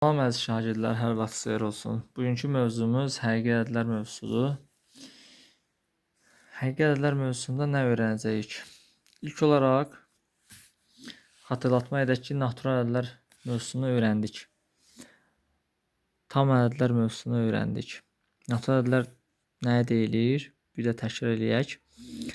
Salam əziz şagirdlər, hər vaxt xeyir olsun. Bugünkü mövzumuz həqiqi ədədlər mövzusudur. Həqiqi ədədlər mövzusunda nə öyrənəcəyik? İlk olaraq xatırlatma edək ki, natural ədədlər mövzusunu öyrəndik. Tam ədədlər mövzusunu öyrəndik. Natural ədədlər nəyə deyilir? Bir də təkrar eləyək.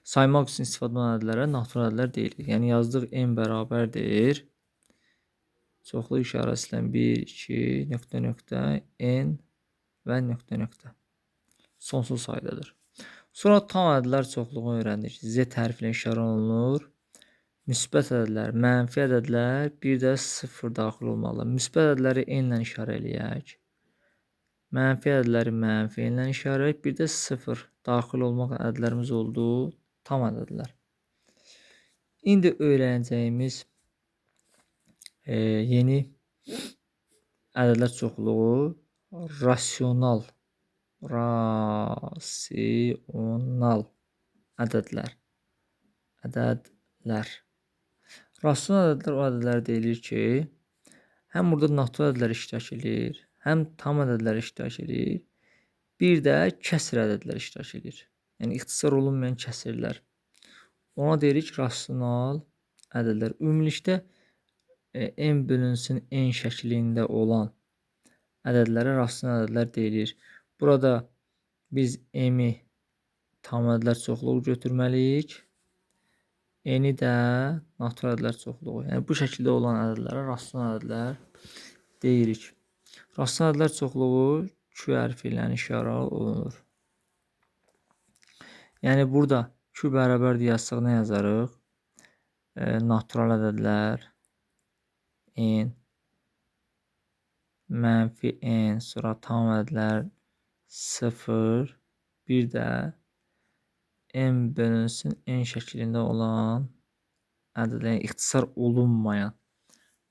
Saymaq üçün istifadə olunan ədədlərə natural ədədlər deyilir. Yəni yazdıq n bərabərdir. Çoxlu işarəsi ilə 1, 2, nöqtə, nöqtə, n və nöqtə, nöqtə. Sonsuz saydadır. Sonra tam ədədlər çoxluğunu öyrəndik. Z hərfi ilə işarə olunur. Müsbət ədədlər, mənfi ədədlər, bir də 0 daxil olmalı. Müsbət ədədləri n ilə işarə eləyək. Mənfi ədədləri mənfi n ilə işarə eləyək. Bir də 0 daxil olmaq ədədlərimiz oldu. Tam ədədlər. İndi öyrənəcəyimiz yeni ədədlər çoxluğu rasional ədədlər. Rasional ədədlər o ədədlər deyilir ki, həm burada natural ədədlər iştirak edir, həm tam ədədlər iştirak edir, bir də kəsr ədədlər iştirak edir. Yəni ixtisar olunmayan kəsrlər. Ona deyirik rasional ədədlər. Ümumilikdə n bölünsün n şəklində olan ədədlərə rasional ədədlər deyilir. Burada biz m-i tam ədədlər çoxluğu götürməliyik. N-i də natural ədədlər çoxluğu. Yəni bu şəkildə olan ədədlərə rasional ədədlər deyirik. Rasional ədədlər çoxluğu Q hərfi ilə işarə olunur. Yəni burada Q bərabərdir yazsaq nə yazarıq? Natural ədədlər n, mənfi n, sonra tam ədədlər 0, bir də n bölünsün n şəklində olan ədədlər, yəni ixtisar olunmayan.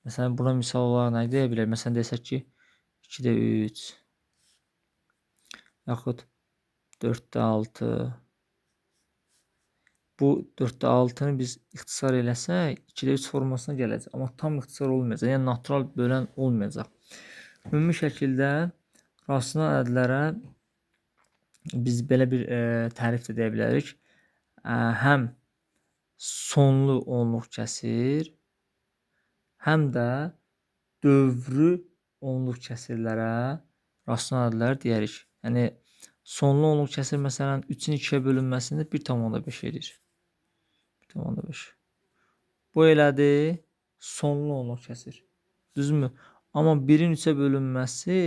Məsələn, buna misal olaraq nə deyə bilər? Məsələn, desək ki, 2-də 3, yaxud 4-də 6. Bu 4-də 6-nı biz ixtisar eləsək, 2-də 3 formasına gələcək. Amma tam ixtisar olmayacaq. Yəni natural bölən olmayacaq. Ümumi şəkildə rasional ədədlərə biz belə bir tərif də deyə bilərik. Həm sonlu onluq kəsir, həm də dövrü onluq kəsirlərə rasional ədədlər deyərik. Yəni sonlu onluq kəsir məsələn 3-ün 2-yə bölünməsində 1,5 edir. 1,5. Bu elədir sonlu onluq kəsir. Düzmü? Amma 1-in 3-ə bölünməsi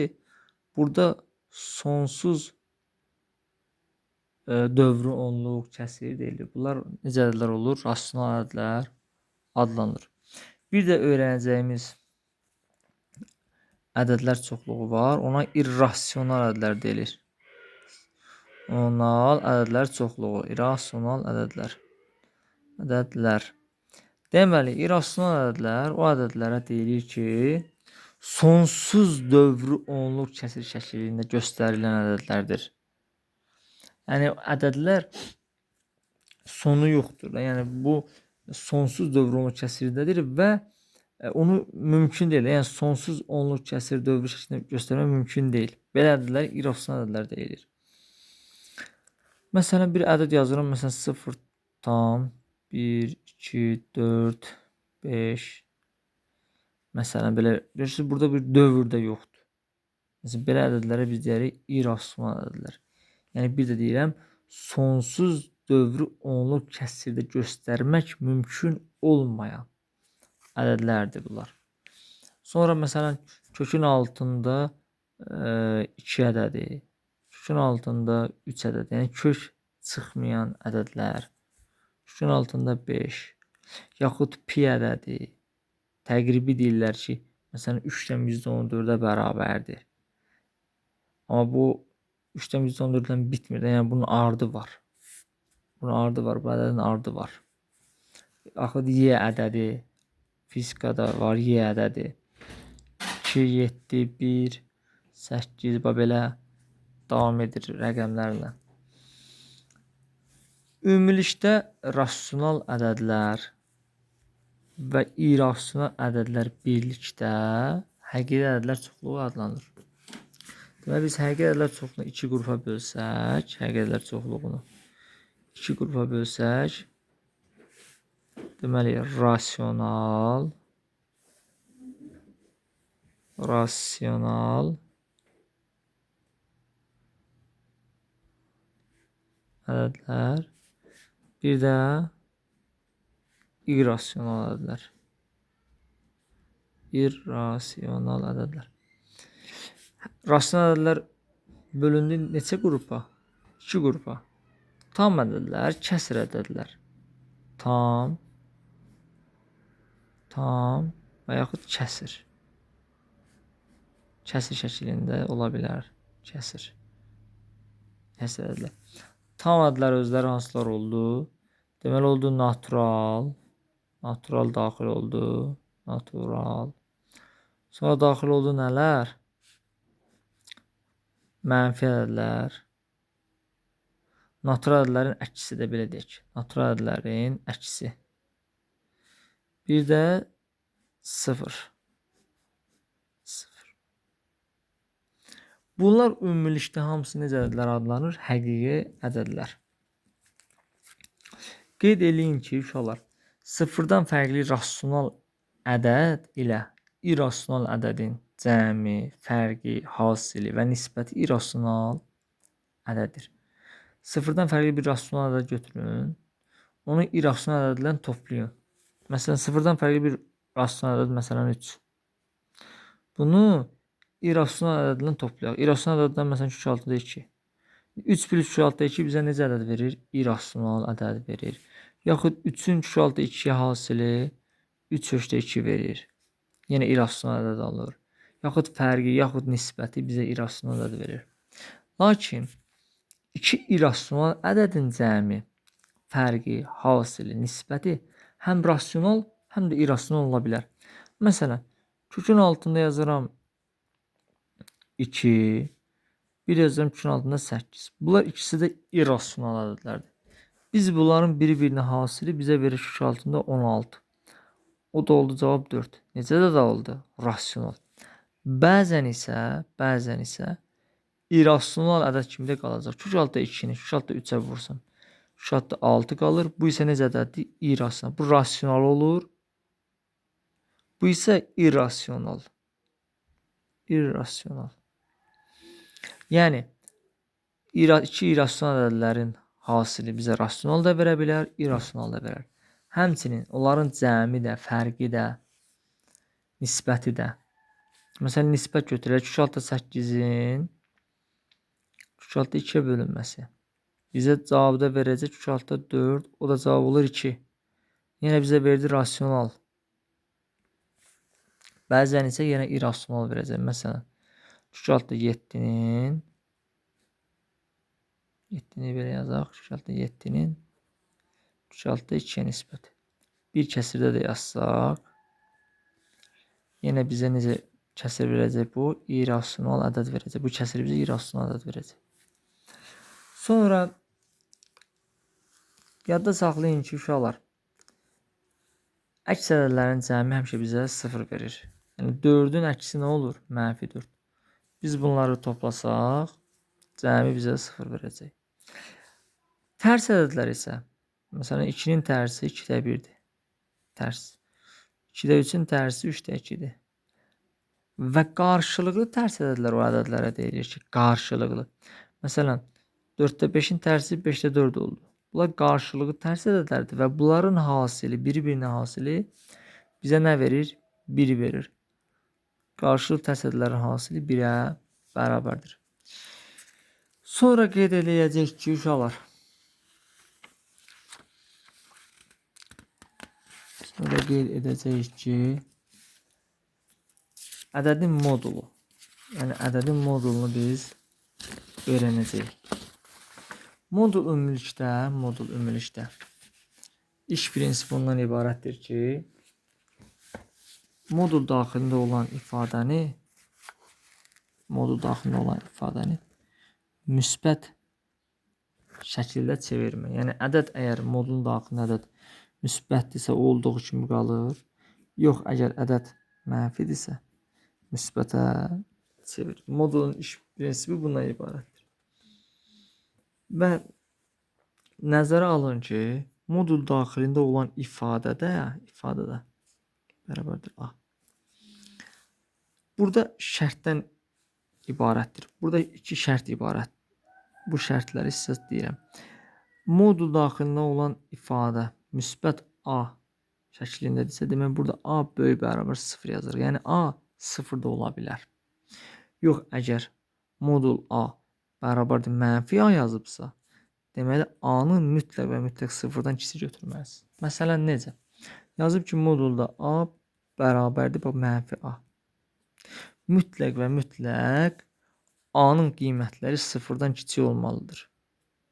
burada sonsuz dövrü onluq kəsir deyilir. Bunlar necə ədədlər olur? Rasional ədədlər adlanır. Bir də öyrənəcəyimiz ədədlər çoxluğu var. Ona irrasional ədədlər deyilir. Rasional ədədlər çoxluğu, irrasional ədədlər. Deməli, irrasional ədədlər o ədədlərə deyilir ki, sonsuz dövrü onluq kəsir şəklində göstərilən ədədlərdir. Yəni ədədlər sonu yoxdur. Yəni bu sonsuz dövrü onluq kəsirdədir və onu mümkün deyil. Yəni sonsuz onluq kəsir dövrü şəklində göstərmək mümkün deyil. Belə ədədlər irrasional ədədlər deyilir. Məsələn, bir ədəd yazıram. Məsələn, 0 tam 1, 2, 4, 5. Məsələn, belə görürsünüz, burada bir dövr də yoxdur. Məsələn, belə ədədlərə biz deyirik irrasional ədədlər. Yəni bir də deyirəm, sonsuz dövrü onluq kəsirdə göstərmək mümkün olmayan ədədlərdir bunlar. Sonra məsələn, kökün altında 2 ədədi, kökün altında 3 ədədi, yəni kök çıxmayan ədədlər. Kökün altında 5, yaxud pi ədədi. Təqribi deyirlər ki, məsələn 3,14-ə bərabərdir. Amma bu 3,14-dən bitmir. Yəni bunun ardı var. Bunun ardı var, bu ədədin ardı var. Axı y ədədi fizikada var, y ədədi 2, 7, 1, 8 belə davam edir rəqəmlərlə. Ümumilikdə rasional ədədlər və irrasional ədədlər birlikdə həqiqi ədədlər çoxluğu adlanır. Deməli biz həqiqi ədədlər çoxluğunu 2 qrupa bölsək, həqiqi ədədlər çoxluğunu 2 qrupa bölsək, deməli rasional ədədlər, bir də irrasional ədədlər. İrrasional ədədlər. Rasional ədədlər bölündü neçə qrupa? 2 qrupa. Tam ədədlər, kəsr ədədlər. Tam və yaxud kəsir. Kəsir şəklində ola bilər. Kəsir ədədlər. Tam ədədlər özləri hansılar oldu? Deməli oldu natural daxil oldu. Natural. Sonra daxil oldu nələr? Mənfi ədədlər. Natural ədədlərin əksisi də belə deyək. Natural ədədlərin əksisi. Bir də 0. Bunlar ümumilikdə hamısı necə ədədlər adlanır? Həqiqi ədədlər. Qeyd eləyin ki, uşaqlar, sıfırdan fərqli rasional ədəd ilə irrasional ədədin cəmi, fərqi, hasili və nisbəti irrasional ədəddir. Sıfırdan fərqli bir rasional ədəd götürün, onu irrasional ədədlə toplayın. Məsələn, sıfırdan fərqli bir rasional ədəd, məsələn 3. Bunu irrasional ədədlə toplayaq. İrrasional ədəddən məsələn 3 6-da 2. 3 plus 3 6-da 2 bizə necə ədəd verir? İrrasional ədəd verir. Yaxud 3-ün 3 6-da 2 hasili 3 3-də 2 verir. Yenə irrasional ədəd alır. Yaxud fərqi, yaxud nisbəti bizə irrasional ədəd verir. Lakin 2 irrasional ədədin cəmi, fərqi, hasili, nisbəti həm rasional, həm də irrasional ola bilər. Məsələn, kökün altında yazıram 2, bir yazıram kökün altında 8. Bunlar ikisi də irrasional ədədlərdir. Biz bunların biri-birinə hasili bizə verir kök altında 16. O da oldu cavab 4. Necə də oldu? Rasional. Bəzən isə irrasional ədəd kimdə qalacaq? Kök altında 2-ni, kök altında 3-ə vursam, kök altında 6 qalır. Bu isə necə ədəddir? İrrasional. Bu rasional olur. Bu isə irrasional. Yəni 2 irrasional ədədlərin hasili bizə rasional da verə bilər, irrasional da verər. Həmçinin onların cəmi də, fərqi də, nisbəti də. Məsələn, nisbət götürək. Kök altında 8-in kök altında 2-yə bölünməsi. Bizə cavabda verəcək kök altında 4, o da cavab olur 2. Yenə bizə verdi rasional. Bəzən isə yenə irrasional verəcək. Məsələn, kök altında 7-nin 7-ni belə yazaq. Kök altında 7-nin kök altında 2-yə nisbəti. Bir kəsirdə də yazsaq, yenə bizə necə kəsir verəcək bu? İrrasional ədəd verəcək. Bu kəsir bizə irrasional ədəd verəcək. Sonra yadda saxlayın ki, uşaqlar, əks ədədlərin cəmi həmişə bizə 0 verir. Yəni 4-ün əksi nə olur? Mənfi 4. Biz bunları toplasaq, cəmi bizə 0 verəcək. Tərs ədədlər isə, məsələn 2-nin tərsi 2-də 1-dir. Tərs. 2-də 3-ün tərsi 3-də 2-dir. Və qarşılıqlı tərs ədədlər o ədədlərə deyilir ki, qarşılıqlı. Məsələn, 4-də 5-in tərsi 5-də 4 oldu. Bunlar qarşılıqlı tərs ədədlərdir və bunların hasili, biri-birinin hasili bizə nə verir? 1 verir. Qarşılıqlı tərs ədədlərin hasili 1-ə bərabərdir. Sonra qeyd edəcək ki, uşaqlar, ədədin modulu. Yəni ədədin modulunu biz öyrənəcəyik. Modul ümumilikdə iş prinsipi ondan ibarətdir ki, modul daxilində olan ifadəni müsbət şəkildə çevirmə. Yəni ədəd əgər modulun daxilində ədəd müsbətdirsə olduğu kimi qalır. Yox, əgər ədəd mənfidirsə, müsbətə çevir. Modulun iş prinsipi bundan ibarətdir. Və nəzərə alın ki, modul daxilində olan ifadədə bərabərdir A. Burada şərtdən ibarətdir. Burada iki şərt ibarət. Bu şərtləri sizə deyirəm. Modul daxilində olan ifadə müsbət A şəklindədirsə, demək burada A böyük bərabər 0 yazır. Yəni A 0 da ola bilər. Yox, əgər modul A bərabərdir mənfi A yazıbsa, deməli A-nın mütləq və mütləq 0-dan kiçik götürməlisiniz. Məsələn, necə? Yazıb ki, modulda A bərabərdir mənfi A. Mütləq və mütləq A-nın qiymətləri 0-dan kiçik olmalıdır.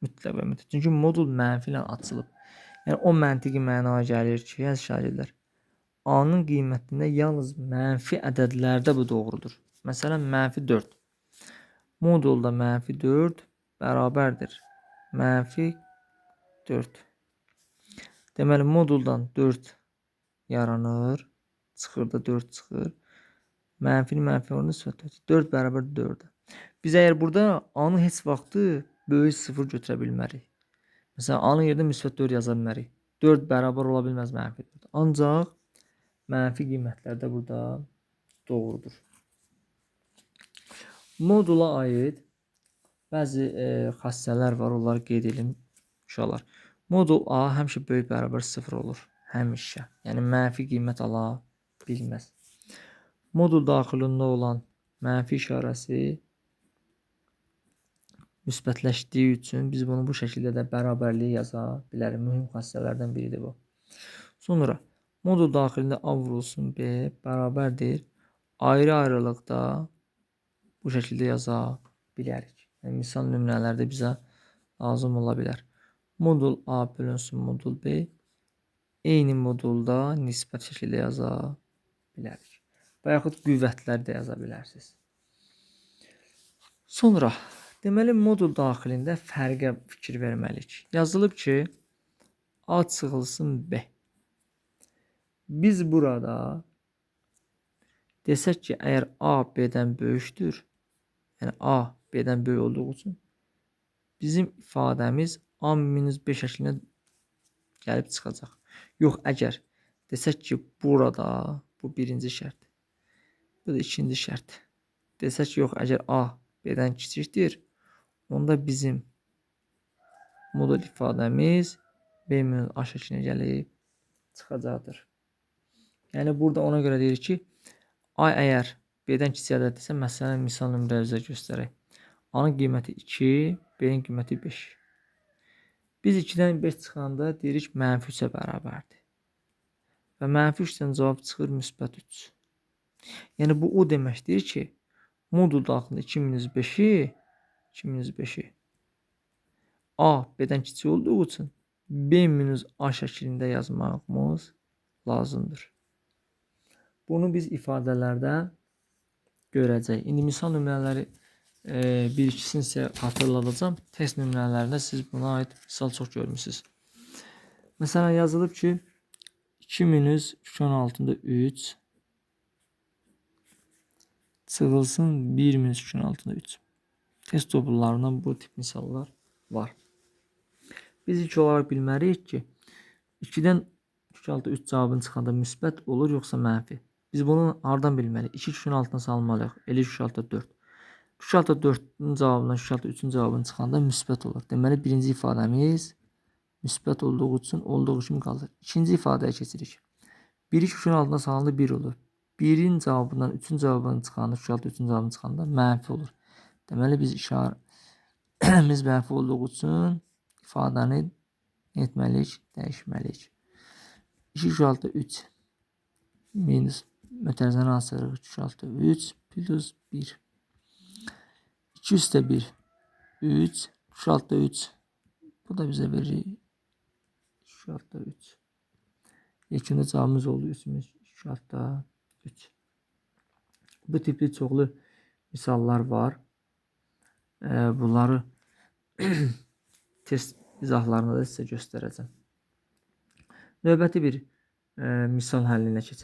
Mütləq və mütləq. Çünki modul mənfi ilə açılıb. Yəni o məntiqi mənaya gəlir ki, əziz şagirdlər, A-nın qiymətində yalnız mənfi ədədlərdə bu doğrudur. Məsələn, mənfi 4. Modulda mənfi 4 bərabərdir mənfi 4. Deməli, moduldan 4 yaranır. Çıxır da 4 çıxır. Mənfini mənfi oranı 4 bərabər 4. Biz əgər burada A-nı heç vaxtı böyük 0 götürə bilmərik. Məsələn, A-nın yerində müsbət 4 yaza bilmərik. 4 bərabər ola bilməz mənfi 4. Ancaq mənfi qiymətlərdə burada doğrudur. Modula aid bəzi xassələr var, onları qeyd edelim uşaqlar. Modul A həmişə böyük bərabər 0 olur. Həmişə. Yəni mənfi qiymət ala bilməz. Modul daxilində olan mənfi işarəsi müsbətləşdiyi üçün biz bunu bu şəkildə də bərabərliyi yaza bilərik. Mühüm xassələrdən biridir bu. Sonra modul daxilində A vurulsun B bərabərdir. Ayrı-ayrılıqda bu şəkildə yaza bilərik. Yəni, misal nümunələrdə bizə lazım ola bilər. Modul A bölünsün modul B eyni modulda nisbət şəkildə yaza bilərik. Və yaxud qüvvətlər də yaza bilərsiniz. Sonra deməli, modul daxilində fərqə fikir verməliyik. Yazılıb ki, A çıxılsın B. Biz burada desək ki, əgər A B-dən böyükdür, yəni A B-dən böyük olduğu üçün bizim ifadəmiz A-5 şəklində gəlib çıxacaq. Yox, əgər desək ki, burada bu birinci şərt, bu da ikinci şərt. Desək ki, yox, əgər A B-dən kiçikdir, onda bizim modul ifadəmiz B-A şəklinə gəlib çıxacaqdır. Yəni, burada ona görə deyir ki, A əgər B-dən kiçik ədəddirsə, məsələn, misal nömrələrə göstərək. A-nın qiyməti 2, B-nin qiyməti 5. Biz 2-dən 5 çıxanda deyirik mənfi 3-ə bərabərdir. Və mənfi 3-dən cavab çıxır müsbət 3. Yəni, bu o deməkdir ki, modul daxilində 2-5-i A B-dən kiçik olduğu üçün B-A şəklində yazmağımız lazımdır. Bunu biz ifadələrdə görəcəyik. İndi misal nümunələri bir-ikisini sizə xatırladacağım. Test nümunələrində siz buna aid misal çox görmüsünüz. Məsələn, yazılıb ki, 2-3-ün 3 çıxılsın 1-3-ün 3. Test toplularından bu tip misallar var. Biz ilk olaraq bilməliyik ki, 2-dən 3 cavabın çıxanda müsbət olur, yoxsa mənfi. Biz bunu hardan bilməliyik? 2-3-ün altına salmalıyıq. Elə 3-4. 3-4-ün cavabından 3-3-ün cavabını çıxanda müsbət olur. Deməli, birinci ifadəmiz müsbət olduğu üçün olduğu kimi qalır. İkinci ifadəyə keçirik. 1-2-3-ün altına salanda 1 olur. 1-in cavabından 3-ün cavabını çıxanda, 3-3-ün cavabını çıxanda mənfi olur. Deməli, biz işarəmiz mənfi olduğu üçün ifadəni etməliyik, dəyişməliyik. 2-3 minus mötərizəni asırıq. 3 plus 1. 2 üstə 1 3. 3 bu da bizə verir 3. Yekunda cavabımız oldu 3. Bu tipli çoxlu misallar var. Bunları test izahlarında da sizə göstərəcəm. Növbəti bir misal həllinə keçək.